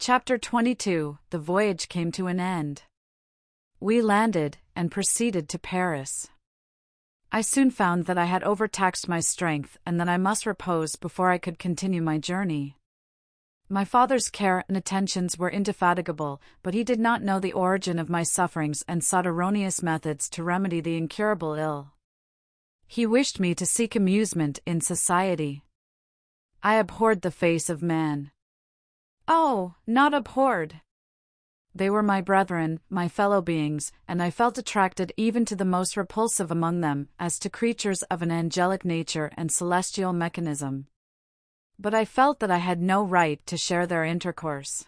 Chapter 22. The voyage came to an end. We landed, and proceeded to Paris. I soon found that I had overtaxed my strength and that I must repose before I could continue my journey. My father's care and attentions were indefatigable, but he did not know the origin of my sufferings and sought erroneous methods to remedy the incurable ill. He wished me to seek amusement in society. I abhorred the face of man. Oh, not abhorred! They were my brethren, my fellow beings, and I felt attracted even to the most repulsive among them, as to creatures of an angelic nature and celestial mechanism. But I felt that I had no right to share their intercourse.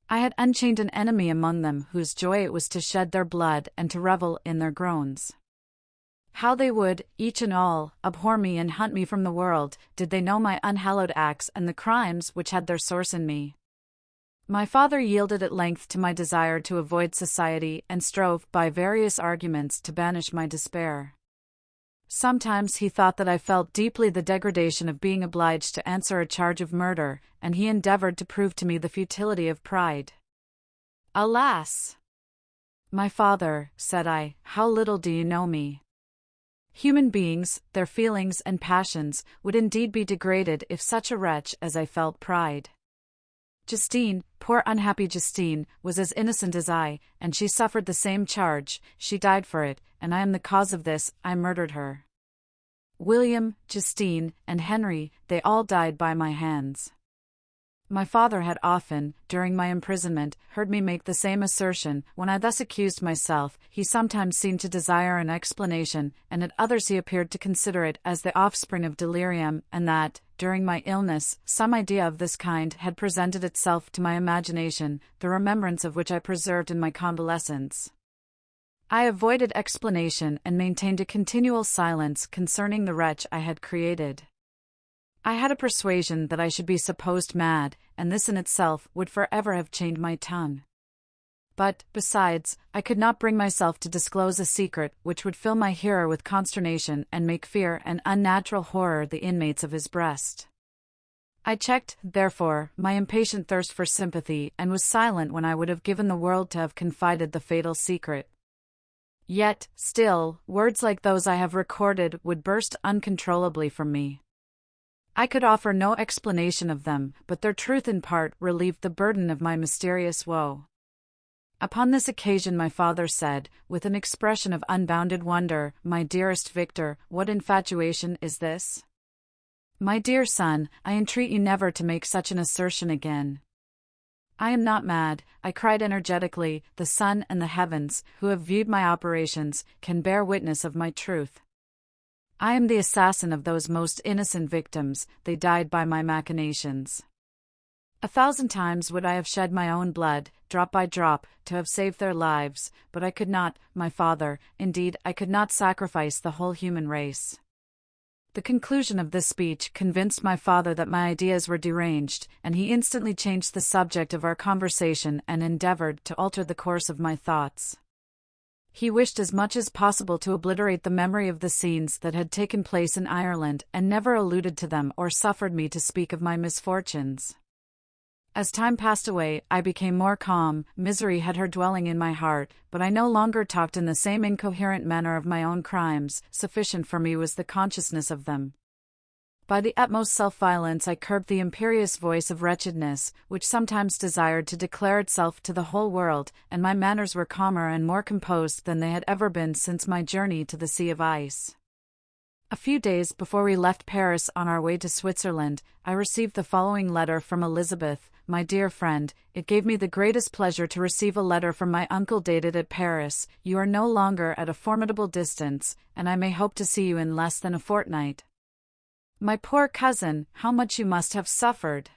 I had unchained an enemy among them whose joy it was to shed their blood and to revel in their groans. How they would, each and all, abhor me and hunt me from the world, did they know my unhallowed acts and the crimes which had their source in me. My father yielded at length to my desire to avoid society and strove by various arguments to banish my despair. Sometimes he thought that I felt deeply the degradation of being obliged to answer a charge of murder, and he endeavored to prove to me the futility of pride. Alas! My father, said I, how little do you know me? Human beings, their feelings and passions, would indeed be degraded if such a wretch as I felt pride. Justine, poor unhappy Justine, was as innocent as I, and she suffered the same charge, she died for it, and I am the cause of this, I murdered her. William, Justine, and Henry, they all died by my hands. My father had often, during my imprisonment, heard me make the same assertion. When I thus accused myself, he sometimes seemed to desire an explanation, and at others he appeared to consider it as the offspring of delirium, and that, during my illness, some idea of this kind had presented itself to my imagination, the remembrance of which I preserved in my convalescence. I avoided explanation and maintained a continual silence concerning the wretch I had created. I had a persuasion that I should be supposed mad, and this in itself would forever have chained my tongue. But, besides, I could not bring myself to disclose a secret which would fill my hearer with consternation and make fear and unnatural horror the inmates of his breast. I checked, therefore, my impatient thirst for sympathy and was silent when I would have given the world to have confided the fatal secret. Yet, still, words like those I have recorded would burst uncontrollably from me. I could offer no explanation of them, but their truth in part relieved the burden of my mysterious woe. Upon this occasion my father said, with an expression of unbounded wonder, "My dearest Victor, what infatuation is this? My dear son, I entreat you never to make such an assertion again." "I am not mad," I cried energetically. "The sun and the heavens, who have viewed my operations, can bear witness of my truth. I am the assassin of those most innocent victims, they died by my machinations. 1,000 times would I have shed my own blood, drop by drop, to have saved their lives, but I could not, my father, indeed I could not sacrifice the whole human race." The conclusion of this speech convinced my father that my ideas were deranged, and he instantly changed the subject of our conversation and endeavored to alter the course of my thoughts. He wished as much as possible to obliterate the memory of the scenes that had taken place in Ireland, and never alluded to them or suffered me to speak of my misfortunes. As time passed away, I became more calm. Misery had her dwelling in my heart, but I no longer talked in the same incoherent manner of my own crimes. Sufficient for me was the consciousness of them. By the utmost self-violence I curbed the imperious voice of wretchedness, which sometimes desired to declare itself to the whole world, and my manners were calmer and more composed than they had ever been since my journey to the Sea of Ice. A few days before we left Paris on our way to Switzerland, I received the following letter from Elizabeth: "My dear friend, it gave me the greatest pleasure to receive a letter from my uncle dated at Paris. You are no longer at a formidable distance, and I may hope to see you in less than a fortnight. My poor cousin, how much you must have suffered!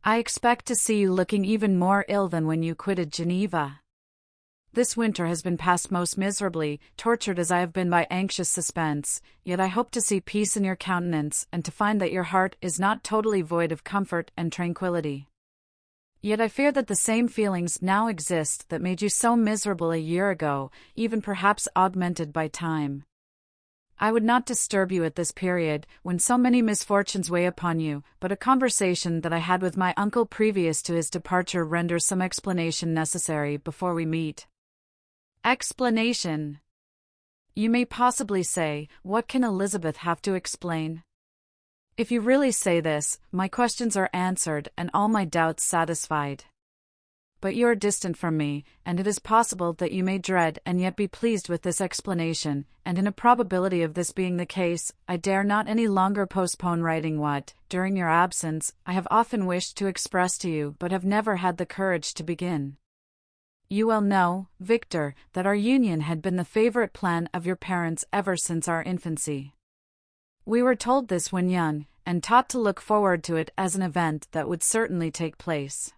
I expect to see you looking even more ill than when you quitted Geneva. This winter has been passed most miserably, tortured as I have been by anxious suspense, yet I hope to see peace in your countenance and to find that your heart is not totally void of comfort and tranquillity. Yet I fear that the same feelings now exist that made you so miserable a year ago, even perhaps augmented by time. I would not disturb you at this period, when so many misfortunes weigh upon you, but a conversation that I had with my uncle previous to his departure renders some explanation necessary before we meet. Explanation. You may possibly say, what can Elizabeth have to explain? If you really say this, my questions are answered and all my doubts satisfied. But you are distant from me, and it is possible that you may dread and yet be pleased with this explanation, and in a probability of this being the case, I dare not any longer postpone writing what, during your absence, I have often wished to express to you but have never had the courage to begin. You well know, Victor, that our union had been the favorite plan of your parents ever since our infancy. We were told this when young, and taught to look forward to it as an event that would certainly take place.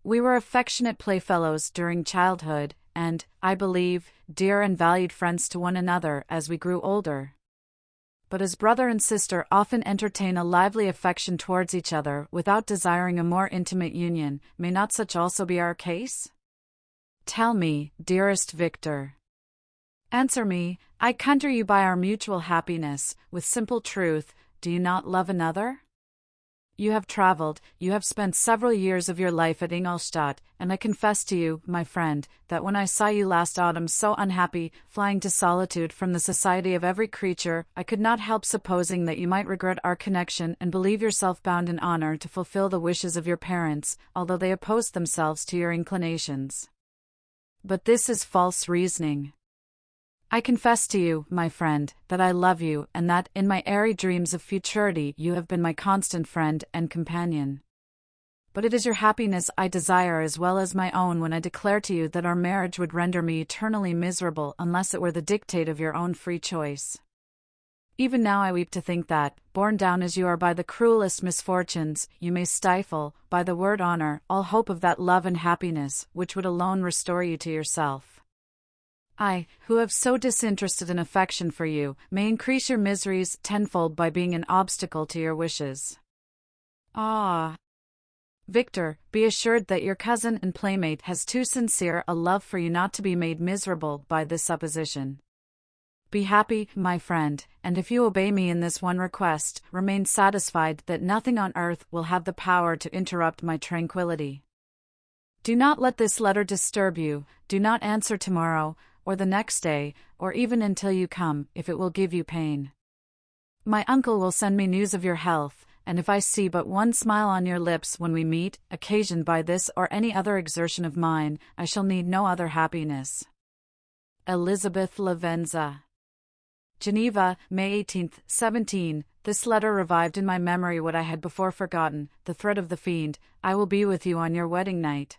We were affectionate playfellows during childhood, and, I believe, dear and valued friends to one another as we grew older. But as brother and sister often entertain a lively affection towards each other without desiring a more intimate union, may not such also be our case? Tell me, dearest Victor. Answer me, I conjure you by our mutual happiness, with simple truth, do you not love another? You have traveled, you have spent several years of your life at Ingolstadt, and I confess to you, my friend, that when I saw you last autumn so unhappy, flying to solitude from the society of every creature, I could not help supposing that you might regret our connection and believe yourself bound in honor to fulfill the wishes of your parents, although they opposed themselves to your inclinations. But this is false reasoning. I confess to you, my friend, that I love you, and that, in my airy dreams of futurity, you have been my constant friend and companion. But it is your happiness I desire as well as my own when I declare to you that our marriage would render me eternally miserable unless it were the dictate of your own free choice. Even now I weep to think that, borne down as you are by the cruelest misfortunes, you may stifle, by the word honor, all hope of that love and happiness, which would alone restore you to yourself. I, who have so disinterested an affection for you, may increase your miseries tenfold by being an obstacle to your wishes. Ah! Victor, be assured that your cousin and playmate has too sincere a love for you not to be made miserable by this supposition. Be happy, my friend, and if you obey me in this one request, remain satisfied that nothing on earth will have the power to interrupt my tranquility. Do not let this letter disturb you, do not answer tomorrow, or the next day, or even until you come, if it will give you pain. My uncle will send me news of your health, and if I see but one smile on your lips when we meet, occasioned by this or any other exertion of mine, I shall need no other happiness. Elizabeth Lavenza. Geneva, May 18, 17. This letter revived in my memory what I had before forgotten, the threat of the fiend, I will be with you on your wedding night.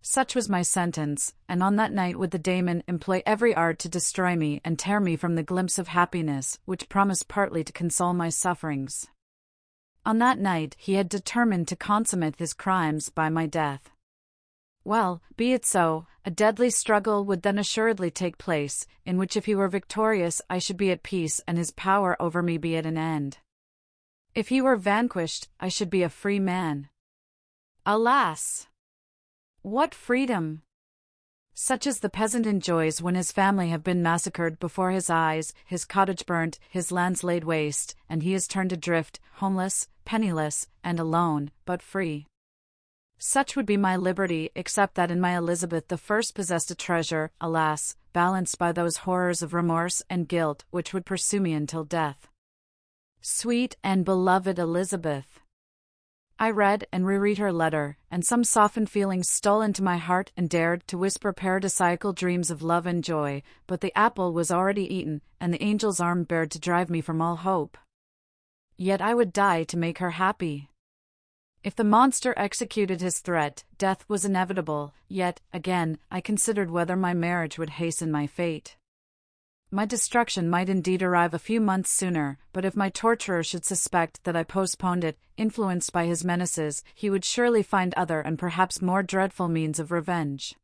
Such was my sentence, and on that night would the daemon employ every art to destroy me and tear me from the glimpse of happiness, which promised partly to console my sufferings. On that night he had determined to consummate his crimes by my death. Well, be it so, a deadly struggle would then assuredly take place, in which if he were victorious I should be at peace and his power over me be at an end. If he were vanquished, I should be a free man. Alas! What freedom! Such as the peasant enjoys when his family have been massacred before his eyes, his cottage burnt, his lands laid waste, and he is turned adrift, homeless, penniless, and alone, but free. Such would be my liberty, except that in my Elizabeth the first possessed a treasure, alas, balanced by those horrors of remorse and guilt which would pursue me until death. Sweet and beloved Elizabeth! I read and reread her letter, and some softened feelings stole into my heart and dared to whisper paradisiacal dreams of love and joy, but the apple was already eaten, and the angel's arm bared to drive me from all hope. Yet I would die to make her happy. If the monster executed his threat, death was inevitable, yet, again, I considered whether my marriage would hasten my fate. My destruction might indeed arrive a few months sooner, but if my torturer should suspect that I postponed it, influenced by his menaces, he would surely find other and perhaps more dreadful means of revenge.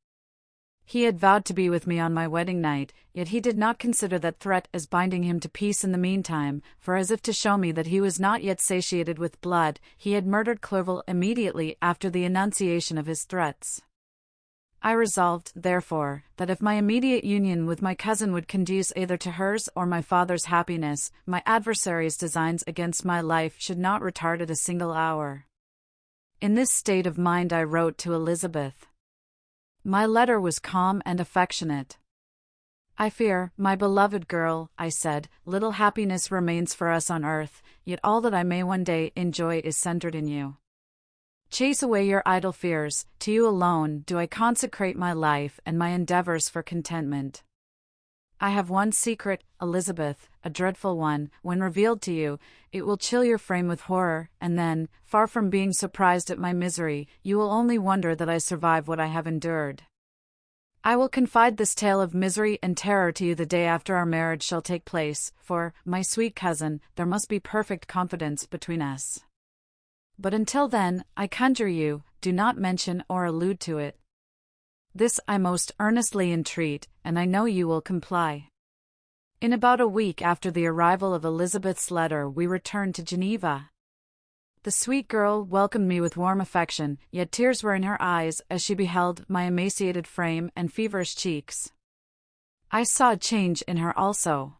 He had vowed to be with me on my wedding night, yet he did not consider that threat as binding him to peace in the meantime, for as if to show me that he was not yet satiated with blood, he had murdered Clerval immediately after the enunciation of his threats. I resolved, therefore, that if my immediate union with my cousin would conduce either to hers or my father's happiness, my adversary's designs against my life should not retard it a single hour. In this state of mind I wrote to Elizabeth. My letter was calm and affectionate. I fear, my beloved girl, I said, little happiness remains for us on earth, yet all that I may one day enjoy is centered in you. Chase away your idle fears, to you alone do I consecrate my life and my endeavors for contentment. I have one secret, Elizabeth, a dreadful one. When revealed to you, it will chill your frame with horror, and then, far from being surprised at my misery, you will only wonder that I survive what I have endured. I will confide this tale of misery and terror to you the day after our marriage shall take place, for, my sweet cousin, there must be perfect confidence between us. But until then, I conjure you, do not mention or allude to it. This I most earnestly entreat, and I know you will comply. In about a week after the arrival of Elizabeth's letter we returned to Geneva. The sweet girl welcomed me with warm affection, yet tears were in her eyes as she beheld my emaciated frame and feverish cheeks. I saw a change in her also.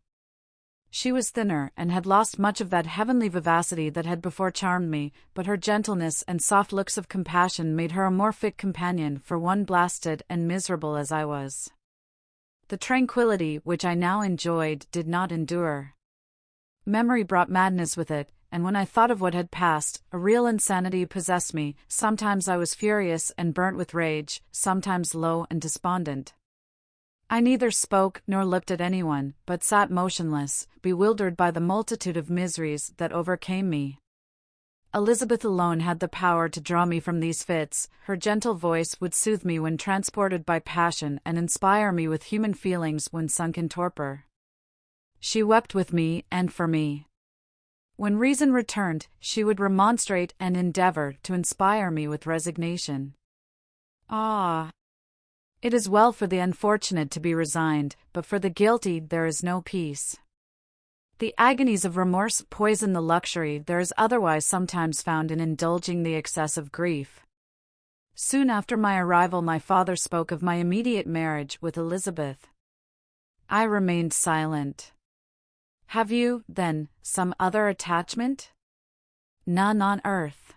She was thinner and had lost much of that heavenly vivacity that had before charmed me, but her gentleness and soft looks of compassion made her a more fit companion for one blasted and miserable as I was. The tranquility which I now enjoyed did not endure. Memory brought madness with it, and when I thought of what had passed, a real insanity possessed me. Sometimes I was furious and burnt with rage, sometimes low and despondent. I neither spoke nor looked at anyone, but sat motionless, bewildered by the multitude of miseries that overcame me. Elizabeth alone had the power to draw me from these fits. Her gentle voice would soothe me when transported by passion and inspire me with human feelings when sunk in torpor. She wept with me and for me. When reason returned, she would remonstrate and endeavor to inspire me with resignation. Ah! It is well for the unfortunate to be resigned, but for the guilty there is no peace. The agonies of remorse poison the luxury there is otherwise sometimes found in indulging the excess of grief. Soon after my arrival my father spoke of my immediate marriage with Elizabeth. I remained silent. Have you, then, some other attachment? None on earth.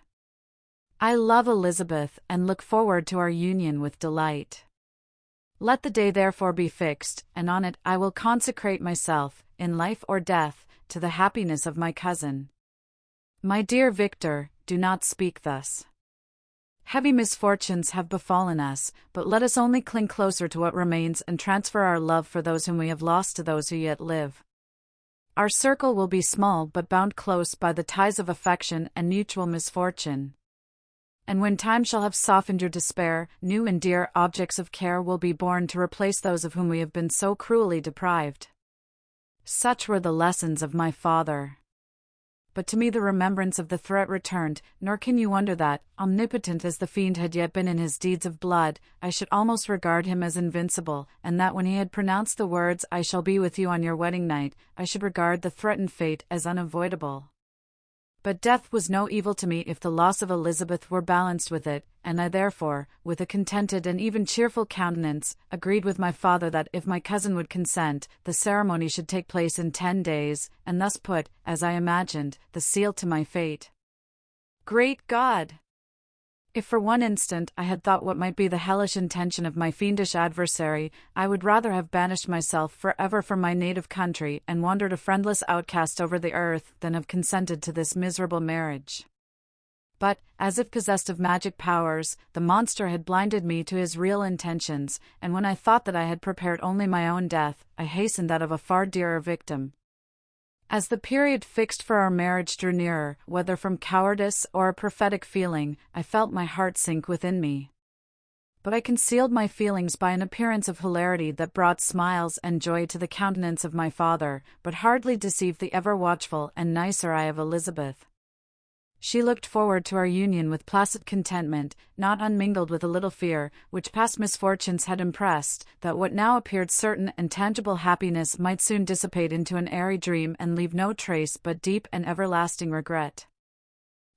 I love Elizabeth and look forward to our union with delight. Let the day therefore be fixed, and on it I will consecrate myself, in life or death, to the happiness of my cousin. My dear Victor, do not speak thus. Heavy misfortunes have befallen us, but let us only cling closer to what remains and transfer our love for those whom we have lost to those who yet live. Our circle will be small but bound close by the ties of affection and mutual misfortune. And when time shall have softened your despair, new and dear objects of care will be born to replace those of whom we have been so cruelly deprived. Such were the lessons of my father. But to me the remembrance of the threat returned, nor can you wonder that, omnipotent as the fiend had yet been in his deeds of blood, I should almost regard him as invincible, and that when he had pronounced the words, "I shall be with you on your wedding night," I should regard the threatened fate as unavoidable. But death was no evil to me if the loss of Elizabeth were balanced with it, and I therefore, with a contented and even cheerful countenance, agreed with my father that if my cousin would consent, the ceremony should take place in 10 days, and thus put, as I imagined, the seal to my fate. Great God! If for one instant I had thought what might be the hellish intention of my fiendish adversary, I would rather have banished myself forever from my native country and wandered a friendless outcast over the earth than have consented to this miserable marriage. But, as if possessed of magic powers, the monster had blinded me to his real intentions, and when I thought that I had prepared only my own death, I hastened that of a far dearer victim. As the period fixed for our marriage drew nearer, whether from cowardice or a prophetic feeling, I felt my heart sink within me. But I concealed my feelings by an appearance of hilarity that brought smiles and joy to the countenance of my father, but hardly deceived the ever-watchful and nicer eye of Elizabeth. She looked forward to our union with placid contentment, not unmingled with a little fear, which past misfortunes had impressed, that what now appeared certain and tangible happiness might soon dissipate into an airy dream and leave no trace but deep and everlasting regret.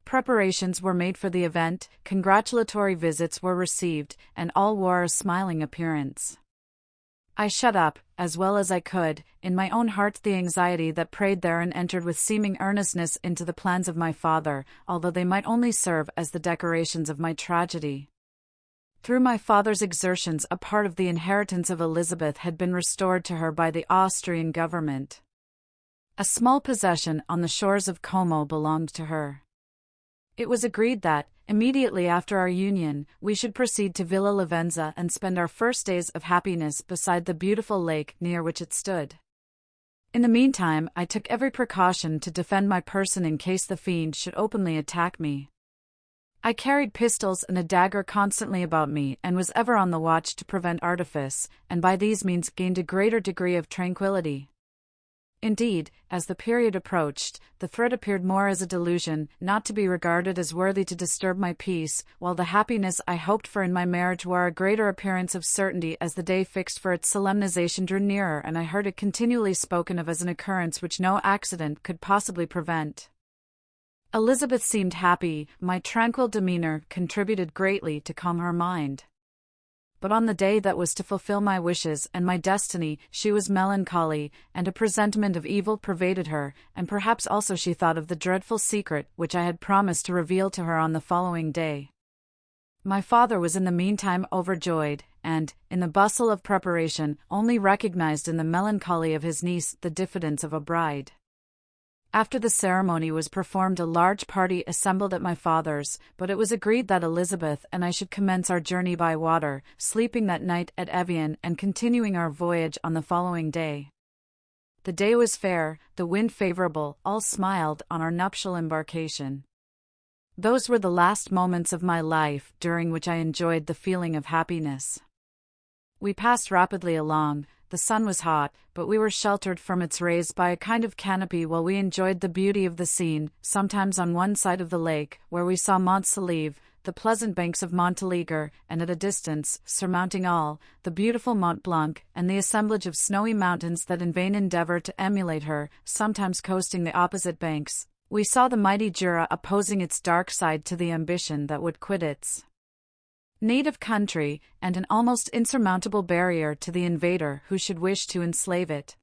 Preparations were made for the event, congratulatory visits were received, and all wore a smiling appearance. I shut up, as well as I could, in my own heart the anxiety that preyed there and entered with seeming earnestness into the plans of my father, although they might only serve as the decorations of my tragedy. Through my father's exertions a part of the inheritance of Elizabeth had been restored to her by the Austrian government. A small possession on the shores of Como belonged to her. It was agreed that, immediately after our union, we should proceed to Villa Lavenza and spend our first days of happiness beside the beautiful lake near which it stood. In the meantime, I took every precaution to defend my person in case the fiend should openly attack me. I carried pistols and a dagger constantly about me and was ever on the watch to prevent artifice, and by these means gained a greater degree of tranquillity. Indeed, as the period approached, the threat appeared more as a delusion, not to be regarded as worthy to disturb my peace, while the happiness I hoped for in my marriage wore a greater appearance of certainty as the day fixed for its solemnization drew nearer, and I heard it continually spoken of as an occurrence which no accident could possibly prevent. Elizabeth seemed happy. My tranquil demeanor contributed greatly to calm her mind. But on the day that was to fulfill my wishes and my destiny, she was melancholy, and a presentiment of evil pervaded her, and perhaps also she thought of the dreadful secret which I had promised to reveal to her on the following day. My father was in the meantime overjoyed, and, in the bustle of preparation, only recognized in the melancholy of his niece the diffidence of a bride. After the ceremony was performed, a large party assembled at my father's, but it was agreed that Elizabeth and I should commence our journey by water, sleeping that night at Evian and continuing our voyage on the following day. The day was fair, the wind favorable, all smiled on our nuptial embarkation. Those were the last moments of my life during which I enjoyed the feeling of happiness. We passed rapidly along. The sun was hot, but we were sheltered from its rays by a kind of canopy while we enjoyed the beauty of the scene, sometimes on one side of the lake, where we saw Mont Saleve, the pleasant banks of Montéligre, and at a distance, surmounting all, the beautiful Mont Blanc, and the assemblage of snowy mountains that in vain endeavor to emulate her, sometimes coasting the opposite banks. We saw the mighty Jura opposing its dark side to the ambition that would quit its native country, and an almost insurmountable barrier to the invader who should wish to enslave it.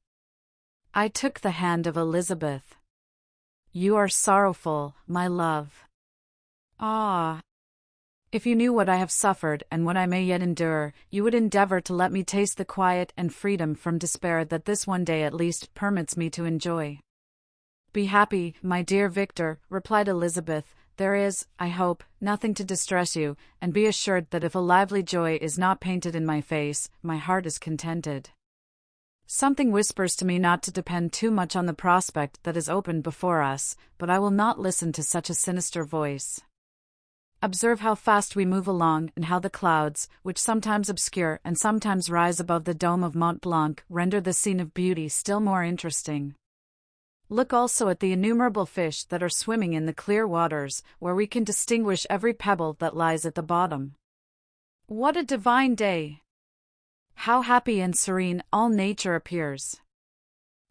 I took the hand of Elizabeth. "You are sorrowful, my love. Ah! If you knew what I have suffered and what I may yet endure, you would endeavor to let me taste the quiet and freedom from despair that this one day at least permits me to enjoy." "Be happy, my dear Victor," replied Elizabeth. "There is, I hope, nothing to distress you, and be assured that if a lively joy is not painted in my face, my heart is contented. Something whispers to me not to depend too much on the prospect that is opened before us, but I will not listen to such a sinister voice. Observe how fast we move along, and how the clouds, which sometimes obscure and sometimes rise above the dome of Mont Blanc, render the scene of beauty still more interesting. Look also at the innumerable fish that are swimming in the clear waters, where we can distinguish every pebble that lies at the bottom. What a divine day! How happy and serene all nature appears!"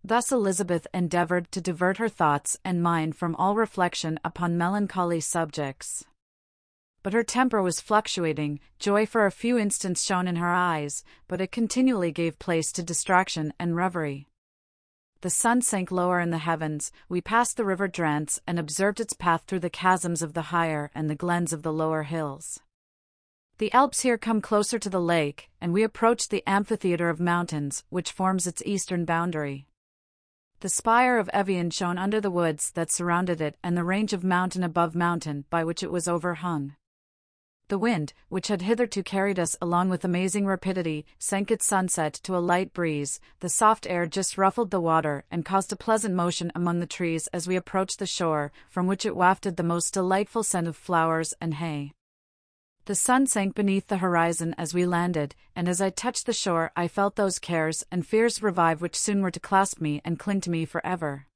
Thus Elizabeth endeavored to divert her thoughts and mind from all reflection upon melancholy subjects. But her temper was fluctuating, joy for a few instants shone in her eyes, but it continually gave place to distraction and reverie. The sun sank lower in the heavens, we passed the river Drance and observed its path through the chasms of the higher and the glens of the lower hills. The Alps here come closer to the lake, and we approached the amphitheatre of mountains, which forms its eastern boundary. The spire of Evian shone under the woods that surrounded it and the range of mountain above mountain by which it was overhung. The wind, which had hitherto carried us along with amazing rapidity, sank at sunset to a light breeze. The soft air just ruffled the water and caused a pleasant motion among the trees as we approached the shore, from which it wafted the most delightful scent of flowers and hay. The sun sank beneath the horizon as we landed, and as I touched the shore I felt those cares and fears revive which soon were to clasp me and cling to me forever.